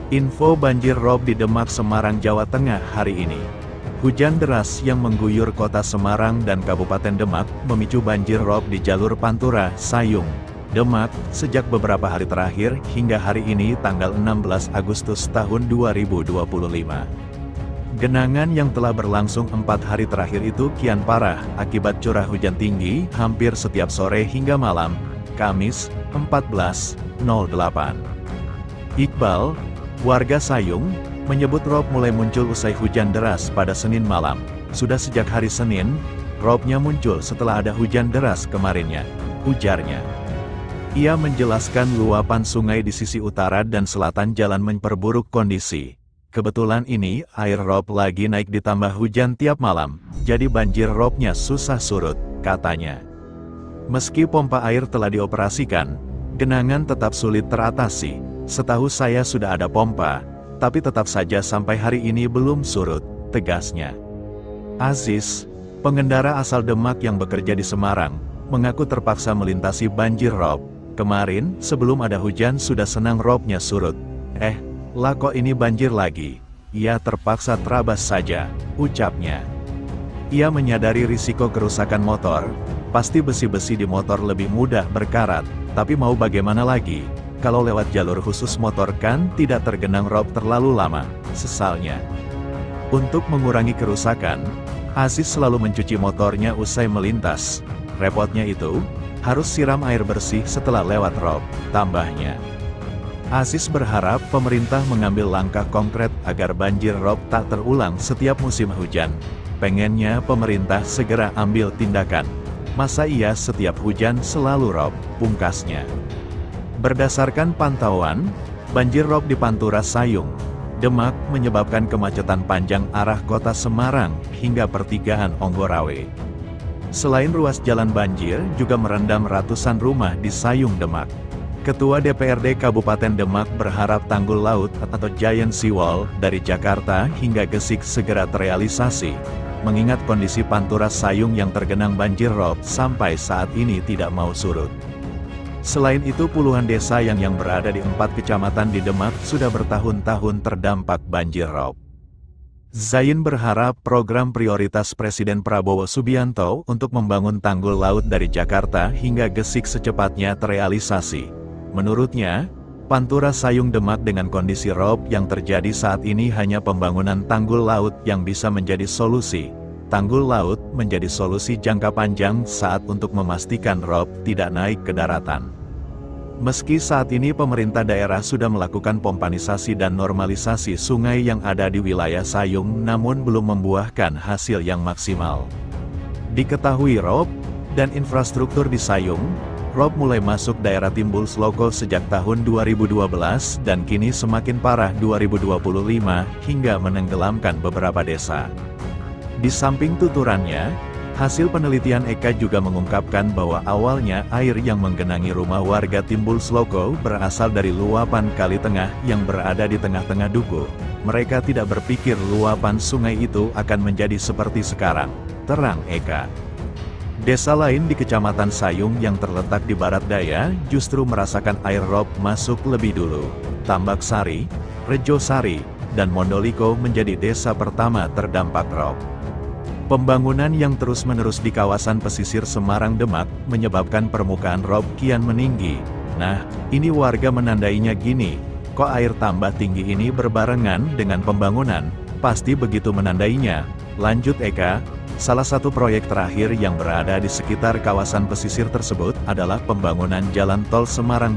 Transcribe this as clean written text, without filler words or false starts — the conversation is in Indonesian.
Info banjir rob di Demak, Semarang, Jawa Tengah hari ini. Hujan deras yang mengguyur kota Semarang dan Kabupaten Demak memicu banjir rob di jalur Pantura, Sayung, Demak, sejak beberapa hari terakhir hingga hari ini tanggal 16 Agustus tahun 2025. Genangan yang telah berlangsung 4 hari terakhir itu kian parah akibat curah hujan tinggi hampir setiap sore hingga malam, Kamis, 14.08. Iqbal, warga Sayung, menyebut rob mulai muncul usai hujan deras pada Senin malam. Sudah sejak hari Senin, robnya muncul setelah ada hujan deras kemarinnya, ujarnya. Ia menjelaskan luapan sungai di sisi utara dan selatan jalan memperburuk kondisi. Kebetulan ini air rob lagi naik ditambah hujan tiap malam, jadi banjir robnya susah surut, katanya. Meski pompa air telah dioperasikan, genangan tetap sulit teratasi. Setahu saya sudah ada pompa, tapi tetap saja sampai hari ini belum surut, tegasnya. Aziz, pengendara asal Demak yang bekerja di Semarang, mengaku terpaksa melintasi banjir rob. Kemarin, sebelum ada hujan sudah senang robnya surut. Lah kok ini banjir lagi? Ia terpaksa terabas saja, ucapnya. Ia menyadari risiko kerusakan motor, pasti besi-besi di motor lebih mudah berkarat, tapi mau bagaimana lagi? Kalau lewat jalur khusus motor kan tidak tergenang rob terlalu lama, sesalnya. Untuk mengurangi kerusakan, Aziz selalu mencuci motornya usai melintas. Repotnya itu, harus siram air bersih setelah lewat rob, tambahnya. Aziz berharap pemerintah mengambil langkah konkret agar banjir rob tak terulang setiap musim hujan. Pengennya pemerintah segera ambil tindakan. Masa iya setiap hujan selalu rob, pungkasnya. Berdasarkan pantauan, banjir rob di Pantura Sayung, Demak menyebabkan kemacetan panjang arah kota Semarang hingga pertigaan Onggorawe. Selain ruas jalan banjir juga merendam ratusan rumah di Sayung, Demak. Ketua DPRD Kabupaten Demak berharap tanggul laut atau Giant Seawall dari Jakarta hingga Gesik segera terrealisasi, mengingat kondisi Pantura Sayung yang tergenang banjir rob sampai saat ini tidak mau surut. Selain itu puluhan desa yang berada di 4 kecamatan di Demak sudah bertahun-tahun terdampak banjir rob. Zain berharap program prioritas Presiden Prabowo Subianto untuk membangun tanggul laut dari Jakarta hingga Gesik secepatnya terrealisasi. Menurutnya, Pantura Sayung Demak dengan kondisi rob yang terjadi saat ini hanya pembangunan tanggul laut yang bisa menjadi solusi. Tanggul laut menjadi solusi jangka panjang saat untuk memastikan rob tidak naik ke daratan. Meski saat ini pemerintah daerah sudah melakukan pompanisasi dan normalisasi sungai yang ada di wilayah Sayung namun belum membuahkan hasil yang maksimal. Diketahui rob dan infrastruktur di Sayung, rob mulai masuk daerah Timbul Sloko sejak tahun 2012 dan kini semakin parah 2025 hingga menenggelamkan beberapa desa. Di samping tuturannya, hasil penelitian Eka juga mengungkapkan bahwa awalnya air yang menggenangi rumah warga Timbul Sloko berasal dari luapan Kali Tengah yang berada di tengah-tengah Dukuh. Mereka tidak berpikir luapan sungai itu akan menjadi seperti sekarang, terang Eka. Desa lain di Kecamatan Sayung yang terletak di barat daya justru merasakan air rob masuk lebih dulu. Tambak Sari, Rejo Sari, dan Mondoliko menjadi desa pertama terdampak rob. Pembangunan yang terus-menerus di kawasan pesisir Semarang Demak menyebabkan permukaan rob kian meninggi. Nah, ini warga menandainya gini, kok air tambah tinggi ini berbarengan dengan pembangunan, pasti begitu menandainya. Lanjut Eka, salah satu proyek terakhir yang berada di sekitar kawasan pesisir tersebut adalah pembangunan jalan tol Semarang